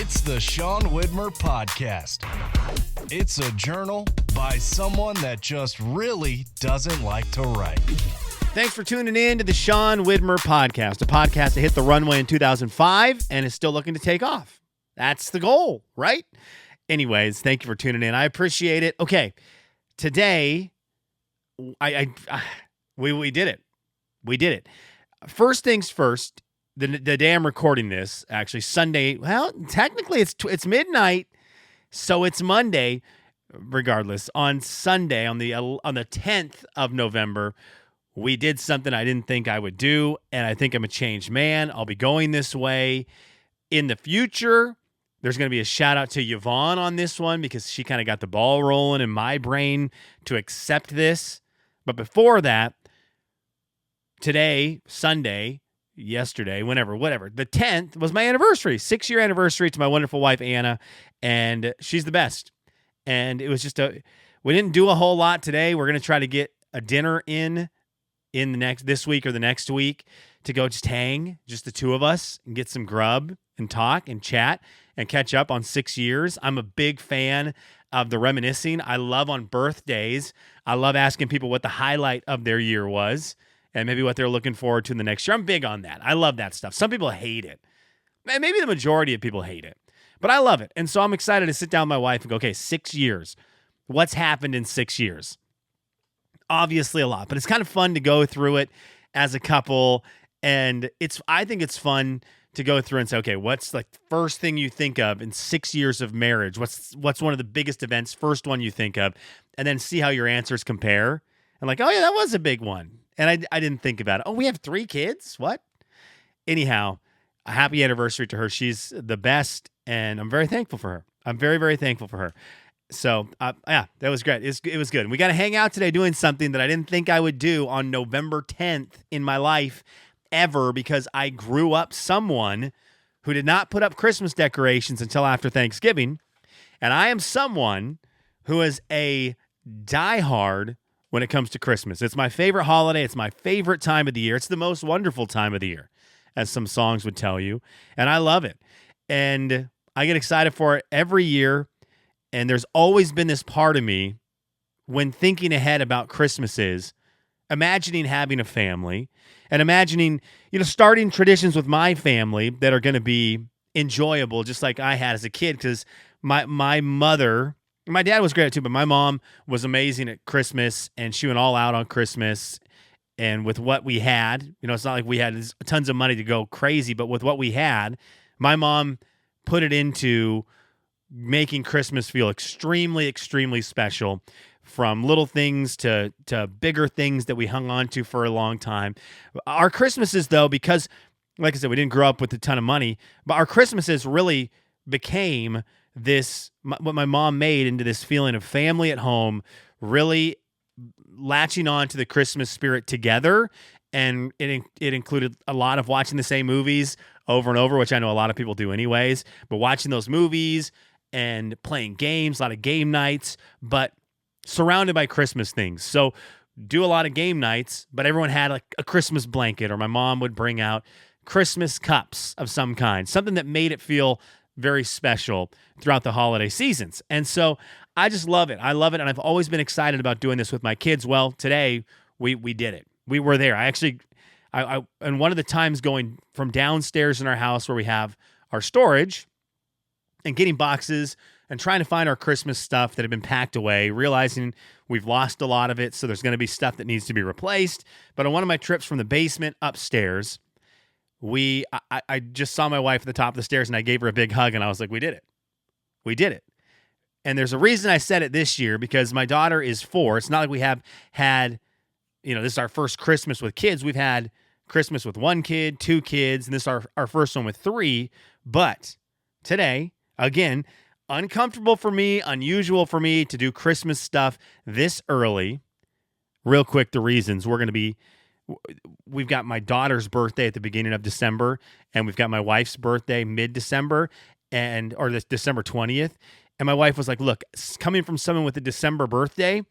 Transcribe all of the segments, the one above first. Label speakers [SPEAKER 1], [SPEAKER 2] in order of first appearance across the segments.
[SPEAKER 1] It's the Sean Widmer Podcast. It's a journal by someone that just really doesn't like to write.
[SPEAKER 2] Thanks for tuning in to the Sean Widmer Podcast, a podcast that hit the runway in 2005 and is still looking to take off. That's the goal, right? Anyways, thank you for tuning in. I appreciate it. Okay, today, we did it. We did it. First things first, the day I'm recording this, actually Sunday, well, technically it's midnight, so it's Monday. Regardless, on Sunday, on the 10th of November, we did something I didn't think I would do, and I think I'm a changed man. I'll be going this way in the future. There's going to be a shout out to Yvonne on this one because she kind of got the ball rolling in my brain to accept this. But before that, today, Sunday, yesterday, whatever, the 10th was my anniversary, 6-year anniversary to my wonderful wife, Anna, and she's the best. And it was just we didn't do a whole lot today. We're going to try to get a dinner in this week or the next week to go just hang, just the two of us, and get some grub and talk and chat and catch up on 6 years. I'm a big fan of the reminiscing. I love on birthdays. I love asking people what the highlight of their year was and maybe what they're looking forward to in the next year. I'm big on that. I love that stuff. Some people hate it. Maybe the majority of people hate it, but I love it. And so I'm excited to sit down with my wife and go, okay, 6 years. What's happened in 6 years? Obviously a lot, but it's kind of fun to go through it as a couple. And I think it's fun to go through and say, okay, what's the first thing you think of in 6 years of marriage? What's one of the biggest events, first one you think of, and then see how your answers compare. And like, oh yeah, that was a big one. And I didn't think about it. Oh, we have 3 kids? What? Anyhow, a happy anniversary to her. She's the best, and I'm very thankful for her. I'm very, very thankful for her. So, yeah, that was great. It was good. We got to hang out today doing something that I didn't think I would do on November 10th in my life ever, because I grew up someone who did not put up Christmas decorations until after Thanksgiving. And I am someone who is a diehard when it comes to Christmas. It's my favorite holiday. It's my favorite time of the year. It's the most wonderful time of the year, as some songs would tell you. And I love it. And I get excited for it every year. And there's always been this part of me when thinking ahead about Christmases, imagining having a family and imagining, starting traditions with my family that are going to be enjoyable, just like I had as a kid. Because my dad was great too, but my mom was amazing at Christmas, and she went all out on Christmas. And with what we had, it's not like we had tons of money to go crazy, but with what we had, my mom put it into making Christmas feel extremely, extremely special, from little things to bigger things that we hung on to for a long time. Our Christmases, though, because, like I said, we didn't grow up with a ton of money, but our Christmases really became what my mom made into this feeling of family at home, really latching on to the Christmas spirit together. And it included a lot of watching the same movies over and over, which I know a lot of people do anyways, but watching those movies and playing games, a lot of game nights, but surrounded by Christmas things. So do a lot of game nights, but everyone had like a Christmas blanket, or my mom would bring out Christmas cups of some kind, something that made it feel very special throughout the holiday seasons. And so I just love it. I love it. And I've always been excited about doing this with my kids. Well, today we did it. We were there. And one of the times going from downstairs in our house where we have our storage and getting boxes and trying to find our Christmas stuff that had been packed away, realizing we've lost a lot of it, so there's going to be stuff that needs to be replaced. But on one of my trips from the basement upstairs, I just saw my wife at the top of the stairs, and I gave her a big hug, and I was like, we did it. We did it. And there's a reason I said it this year, because my daughter is 4. It's not like we have had, this is our first Christmas with kids. We've had Christmas with 1 kid, 2 kids, and this is our first one with 3. But today, again, uncomfortable for me, unusual for me to do Christmas stuff this early. Real quick, the reasons. We've got my daughter's birthday at the beginning of December, and we've got my wife's birthday mid-December, or this December 20th. And my wife was like, look, coming from someone with a December birthday,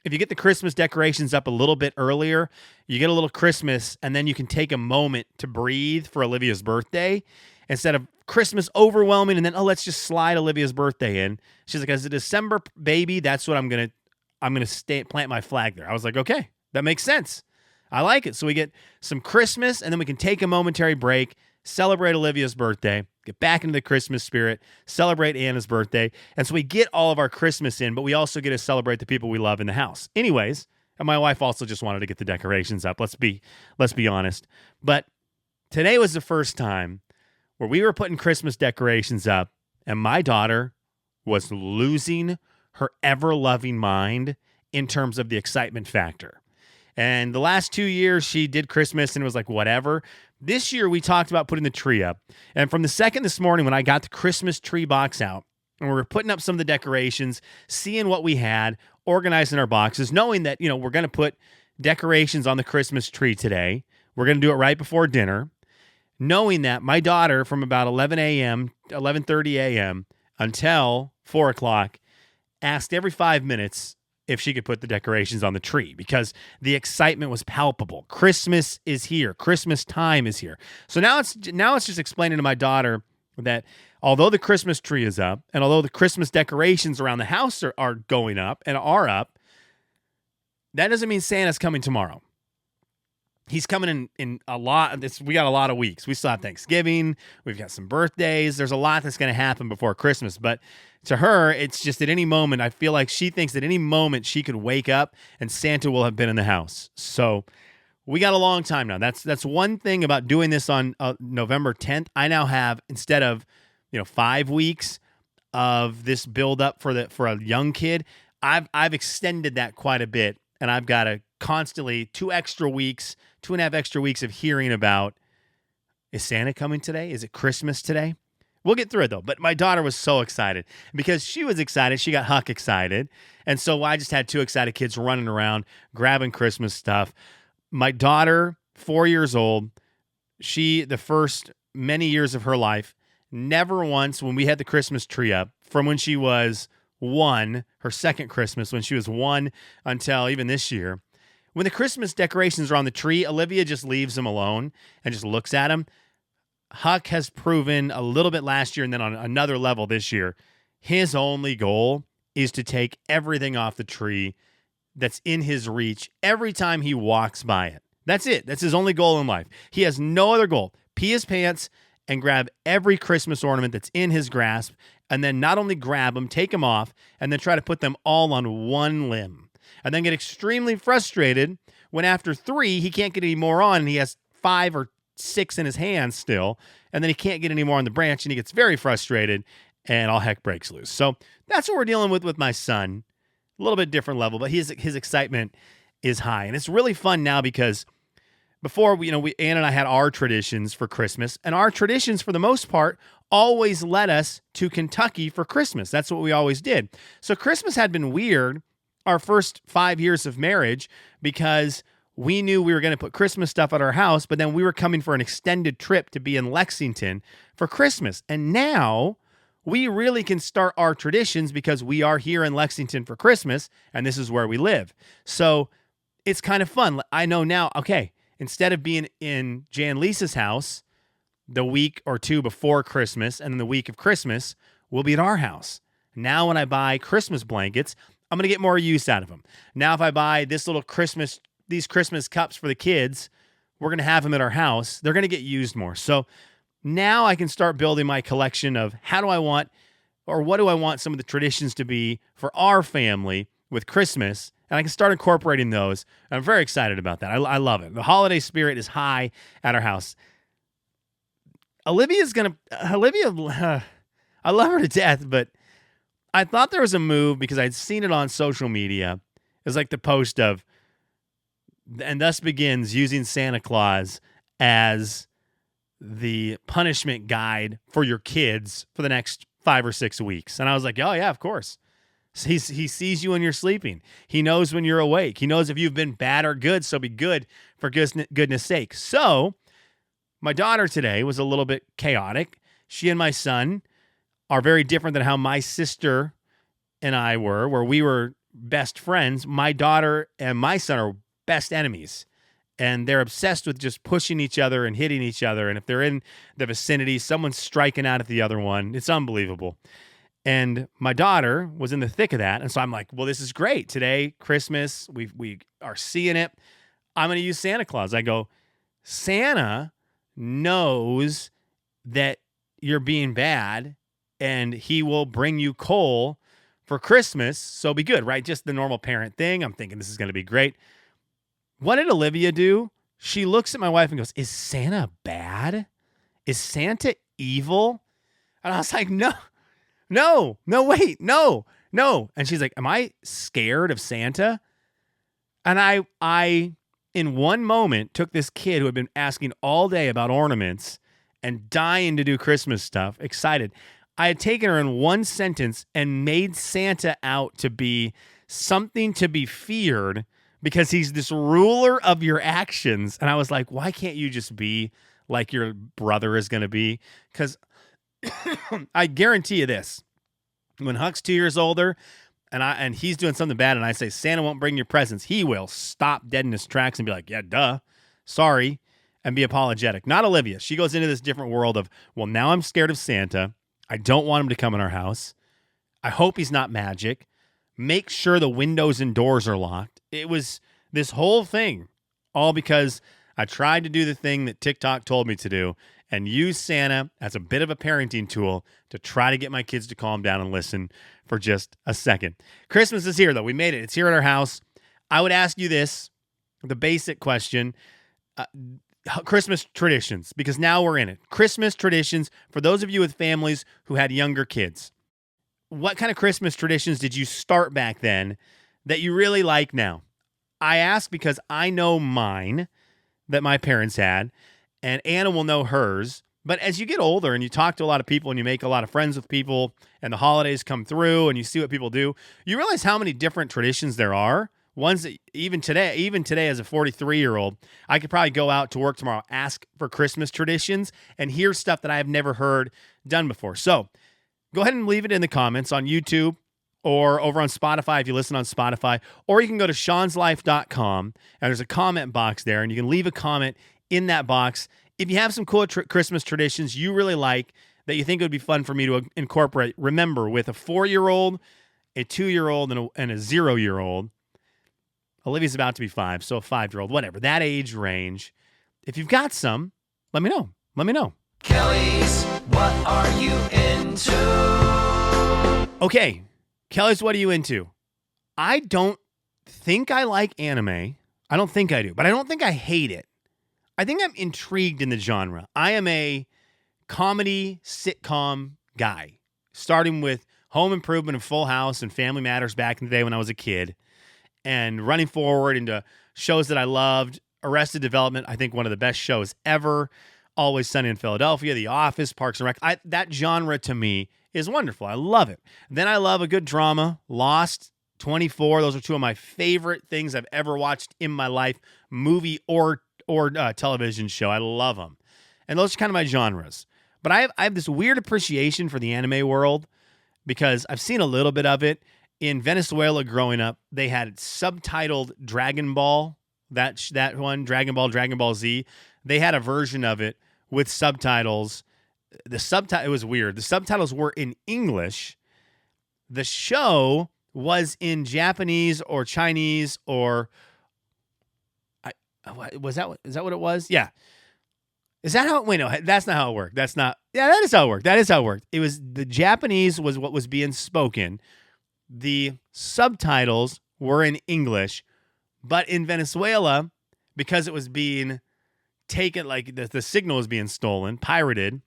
[SPEAKER 2] if you get the Christmas decorations up a little bit earlier, you get a little Christmas, and then you can take a moment to breathe for Olivia's birthday instead of Christmas overwhelming, and then let's just slide Olivia's birthday in. She's like, as a December baby, that's what I'm gonna plant my flag there. I was like, okay, that makes sense. I like it. So we get some Christmas, and then we can take a momentary break, celebrate Olivia's birthday, get back into the Christmas spirit, celebrate Anna's birthday, and so we get all of our Christmas in, but we also get to celebrate the people we love in the house. Anyways, and my wife also just wanted to get the decorations up. Let's be honest. But today was the first time where we were putting Christmas decorations up, and my daughter was losing her ever-loving mind in terms of the excitement factor. And the last 2 years, she did Christmas and it was like, whatever. This year, we talked about putting the tree up. And from the second this morning when I got the Christmas tree box out, and we were putting up some of the decorations, seeing what we had, organizing our boxes, knowing that, we're going to put decorations on the Christmas tree today. We're going to do it right before dinner. Knowing that my daughter from about 11:30 a.m. until 4 o'clock asked every 5 minutes if she could put the decorations on the tree because the excitement was palpable. Christmas is here. Christmas time is here. So now it's just explaining to my daughter that although the Christmas tree is up and although the Christmas decorations around the house are going up and are up, that doesn't mean Santa's coming tomorrow. He's coming in a lot. We got a lot of weeks. We still have Thanksgiving. We've got some birthdays. There's a lot that's going to happen before Christmas. But to her, it's just at any moment, I feel like she thinks at any moment she could wake up and Santa will have been in the house. So we got a long time now. That's one thing about doing this on November 10th. I now have, instead of 5 weeks of this build up for a young kid, I've extended that quite a bit, and I've got a constantly 2.5 extra weeks of hearing about, is Santa coming today? Is it Christmas today? We'll get through it though. But my daughter was so excited. Because she was excited, she got Huck excited. And so I just had two excited kids running around, grabbing Christmas stuff. My daughter, 4 years old, the first many years of her life, never once, when we had the Christmas tree up, from when she was 1, her second Christmas, when she was 1 until even this year, when the Christmas decorations are on the tree, Olivia just leaves them alone and just looks at them. Huck has proven a little bit last year and then on another level this year, his only goal is to take everything off the tree that's in his reach every time he walks by it. That's it. That's his only goal in life. He has no other goal. Pee his pants and grab every Christmas ornament that's in his grasp, and then not only grab them, take them off, and then try to put them all on one limb. And then get extremely frustrated when after 3, he can't get any more on, and he has 5 or 6 in his hands still, and then he can't get any more on the branch, and he gets very frustrated, and all heck breaks loose. So that's what we're dealing with my son. A little bit different level, but his excitement is high. And it's really fun now because before, Ann and I had our traditions for Christmas, and our traditions, for the most part, always led us to Kentucky for Christmas. That's what we always did. So Christmas had been weird our first 5 years of marriage because we knew we were going to put Christmas stuff at our house, but then we were coming for an extended trip to be in Lexington for Christmas. And now we really can start our traditions because we are here in Lexington for Christmas, and this is where we live. So it's kind of fun. I know now, okay, instead of being in Jan Lisa's house the week or 2 before Christmas and then the week of Christmas, we'll be at our house. Now when I buy Christmas blankets, I'm going to get more use out of them. Now if I buy these Christmas cups for the kids, we're going to have them at our house. They're going to get used more. So now I can start building my collection of what do I want some of the traditions to be for our family with Christmas, and I can start incorporating those. I'm very excited about that. I love it. The holiday spirit is high at our house. I love her to death, but I thought there was a move because I'd seen it on social media. It was like the post of, and thus begins using Santa Claus as the punishment guide for your kids for the next 5 or 6 weeks. And I was like, oh yeah, of course. He sees you when you're sleeping. He knows when you're awake. He knows if you've been bad or good, so be good for goodness sake. So my daughter today was a little bit chaotic. She and my son are very different than how my sister and I were, where we were best friends. My daughter and my son are best enemies. and they're obsessed with just pushing each other and hitting each other. And if they're in the vicinity, someone's striking out at the other one. It's unbelievable. And my daughter was in the thick of that. And so I'm like, well, this is great. Today, Christmas, we are seeing it. I'm going to use Santa Claus. I go, Santa knows that you're being bad and he will bring you coal for Christmas. So be good, right? Just the normal parent thing. I'm thinking this is going to be great. What did Olivia do? She looks at my wife and goes, is Santa bad? Is Santa evil? And I was like, no, wait, no. And she's like, am I scared of Santa? And I, in one moment, took this kid who had been asking all day about ornaments and dying to do Christmas stuff, excited. I had taken her in one sentence and made Santa out to be something to be feared because he's this ruler of your actions. And I was like, why can't you just be like your brother is going to be? Because I guarantee you this. When Huck's 2 years older and he's doing something bad and I say, Santa won't bring your presents, he will stop dead in his tracks and be like, yeah, duh, sorry, and be apologetic. Not Olivia. She goes into this different world of, well, now I'm scared of Santa. I don't want him to come in our house. I hope he's not magic. Make sure the windows and doors are locked. It was this whole thing, all because I tried to do the thing that TikTok told me to do and use Santa as a bit of a parenting tool to try to get my kids to calm down and listen for just a second. Christmas is here, though. We made it. It's here at our house. I would ask you this, the basic question, Christmas traditions, because now we're in it. Christmas traditions for those of you with families who had younger kids. What kind of Christmas traditions did you start back then that you really like now? I ask because I know mine that my parents had, and Anna will know hers. But as you get older and you talk to a lot of people and you make a lot of friends with people and the holidays come through and you see what people do, you realize how many different traditions there are. Ones that even today as a 43-year-old, I could probably go out to work tomorrow, ask for Christmas traditions, and hear stuff that I have never heard done before. So go ahead and leave it in the comments on YouTube or over on Spotify if you listen on Spotify, or you can go to seanslife.com, and there's a comment box there, and you can leave a comment in that box. If you have some cool Christmas traditions you really like that you think it would be fun for me to incorporate, remember, with a 4-year-old, a 2-year-old, and a 0-year-old, Olivia's about to be 5, so a 5-year-old, whatever, that age range. If you've got some, let me know.
[SPEAKER 3] Kelly's, what are you into?
[SPEAKER 2] Okay, Kelly's, what are you into? I don't think I like anime. I don't think I do, but I don't think I hate it. I think I'm intrigued in the genre. I am a comedy sitcom guy, starting with Home Improvement and Full House and Family Matters back in the day when I was a kid, and running forward into shows that I loved. Arrested Development, I think one of the best shows ever. Always Sunny in Philadelphia, The Office, Parks and Rec. That genre to me is wonderful. I love it. Then I love a good drama. Lost, 24. Those are two of my favorite things I've ever watched in my life, movie or television show. I love them. And those are kind of my genres. But I have this weird appreciation for the anime world because I've seen a little bit of it. In Venezuela growing up, they had subtitled Dragon Ball, that one, Dragon Ball Z. They had a version of it with subtitles. It was weird. The subtitles were in English. The show was in Japanese or Chinese or is that what it was? Yeah. Is that how? Wait, no, that's not how it worked. That is how it worked. It was the Japanese was what was being spoken. The subtitles were in English, but in Venezuela, because it was being taken, like the signal was being stolen, pirated,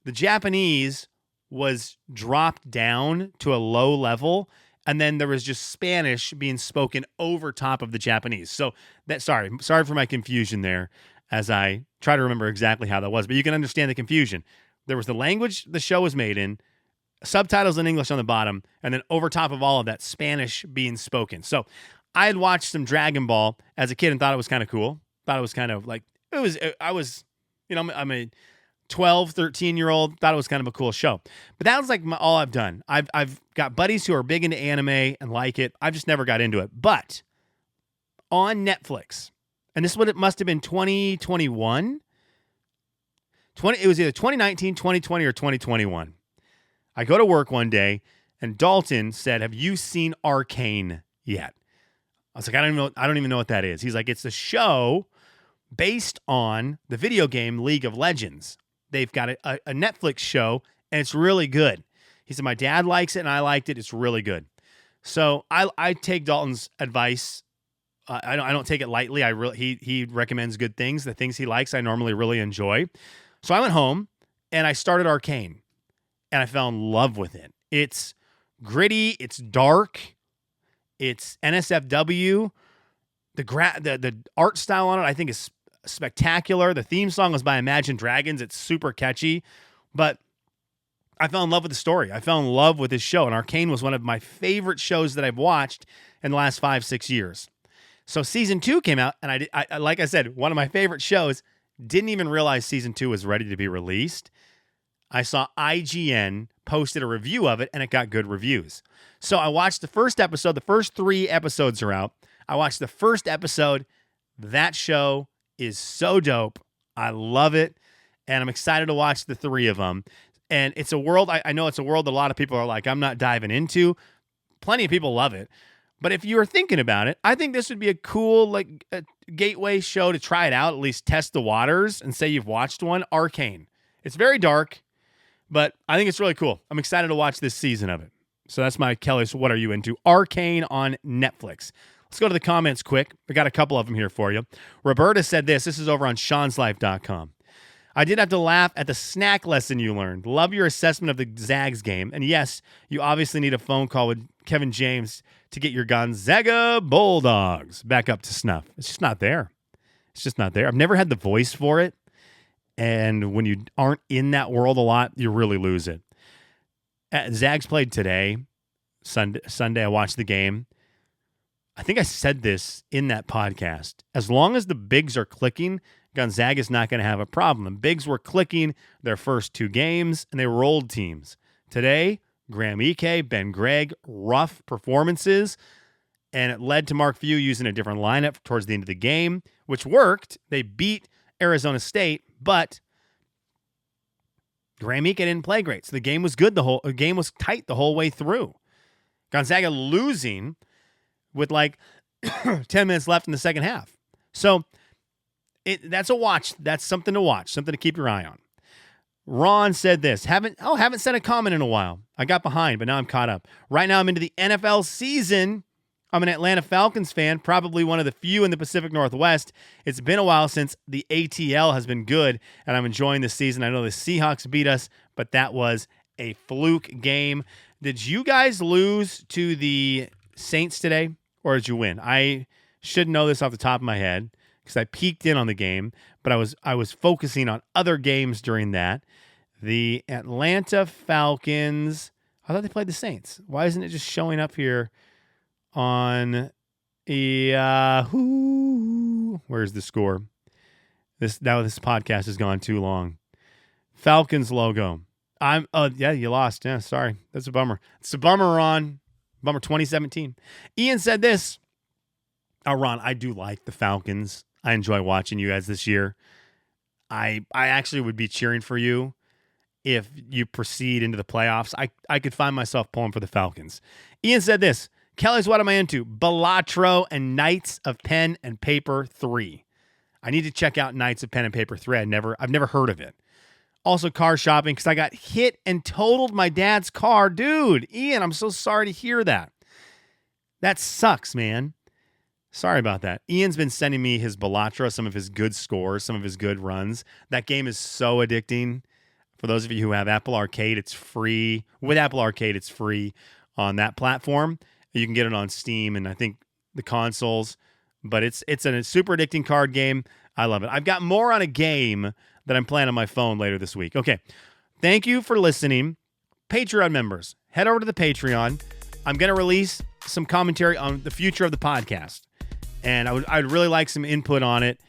[SPEAKER 2] the Japanese was dropped down to a low level, and then there was just Spanish being spoken over top of the Japanese. So sorry for my confusion there as I try to remember exactly how that was, but you can understand the confusion. There was the language the show was made in, subtitles in English on the bottom, and then over top of all of that, Spanish being spoken. So I had watched some Dragon Ball as a kid and thought it was kind of cool. Thought it was kind of like, I'm a 12, 13-year-old, thought it was kind of a cool show. But that was like all I've done. I've got buddies who are big into anime and like it. I've just never got into it. But on Netflix, and this is what it must have been 2021. It was either 2019, 2020, or 2021. I go to work one day, and Dalton said, "Have you seen Arcane yet?" I was like, I don't even know what that is. He's like, it's a show based on the video game League of Legends. They've got a Netflix show, and it's really good. He said, my dad likes it, and I liked it. It's really good. So I take Dalton's advice. I don't take it lightly. He recommends good things. The things he likes, I normally really enjoy. So I went home, and I started Arcane, and I fell in love with it. It's gritty. It's dark. It's NSFW. The art style on it, I think, is spectacular. The theme song was by Imagine Dragons. It's super catchy. But I fell in love with the story. I fell in love with this show. And Arcane was one of my favorite shows that I've watched in the last 5-6 years. So season 2 came out. And I like I said, one of my favorite shows. Didn't even realize season 2 was ready to be released. I saw IGN posted a review of it, and it got good reviews. So I watched the first episode. The first 3 episodes are out. I watched the first episode. That show is so dope. I love it, and I'm excited to watch the 3 of them. And it's a world, I know it's a world that a lot of people are like, I'm not diving into. Plenty of people love it. But if you were thinking about it, I think this would be a cool a gateway show to try it out, at least test the waters and say you've watched one. Arcane. It's very dark, but I think it's really cool. I'm excited to watch this season of it. So that's my Kelly's What Are You Into? Arcane on Netflix. Let's go to the comments quick. I got a couple of them here for you. Roberta said this. This is over on Sean'sLife.com. I did have to laugh at the snack lesson you learned. Love your assessment of the Zags game. And yes, you obviously need a phone call with Kevin James to get your Gonzaga Bulldogs back up to snuff. It's just not there. It's just not there. I've never had the voice for it. And when you aren't in that world a lot, you really lose it. Zags played today, Sunday. I watched the game. I think I said this in that podcast. As long as the bigs are clicking, Gonzaga's not going to have a problem. The bigs were clicking their first 2 games, and they rolled teams. Today, Graham Ike, Ben Gregg, rough performances, and it led to Mark Few using a different lineup towards the end of the game, which worked. They beat Arizona State, but Graham Ike didn't play great. So the game was good. The game was tight the whole way through. Gonzaga losing with 10 minutes left in the second half. So that's a watch. That's something to watch, something to keep your eye on. Ron said this. Haven't sent a comment in a while. I got behind, but now I'm caught up. Right now I'm into the NFL season. I'm an Atlanta Falcons fan, probably one of the few in the Pacific Northwest. It's been a while since the ATL has been good, and I'm enjoying the season. I know the Seahawks beat us, but that was a fluke game. Did you guys lose to the Saints today, or did you win? I should know this off the top of my head because I peeked in on the game, but I was focusing on other games during that. The Atlanta Falcons, I thought they played the Saints. Why isn't it just showing up here on Yahoo? Where's the score? This podcast has gone too long. Falcons logo. You lost. Yeah, sorry. That's a bummer. It's a bummer, Ron. Bummer 2017. Ian said this. Oh, Ron, I do like the Falcons. I enjoy watching you guys this year. I actually would be cheering for you if you proceed into the playoffs. I could find myself pulling for the Falcons. Ian said this. Kelly's What Am I Into? Balatro and Knights of Pen and Paper 3. I need to check out Knights of Pen and Paper 3. I've never heard of it. Also car shopping because I got hit and totaled my dad's car. Dude, Ian, I'm so sorry to hear that. That sucks, man. Sorry about that. Ian's been sending me his Balatro, some of his good scores, some of his good runs. That game is so addicting. For those of you who have Apple Arcade, it's free. With Apple Arcade, it's free on that platform. You can get it on Steam and I think the consoles. But it's a super addicting card game. I love it. I've got more on a game that I'm playing on my phone later this week. Okay. Thank you for listening. Patreon members, head over to the Patreon. I'm going to release some commentary on the future of the podcast. And I'd really like some input on it.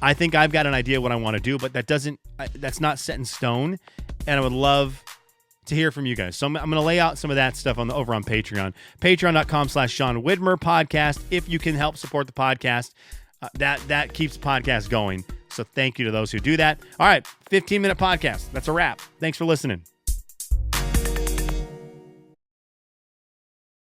[SPEAKER 2] I think I've got an idea what I want to do, but that's not set in stone. And I would love to hear from you guys. So I'm going to lay out some of that stuff over on Patreon. Patreon.com/Sean Widmer podcast. If you can help support the podcast, That keeps podcasts going. So thank you to those who do that. All right, 15-minute podcast. That's a wrap. Thanks for listening.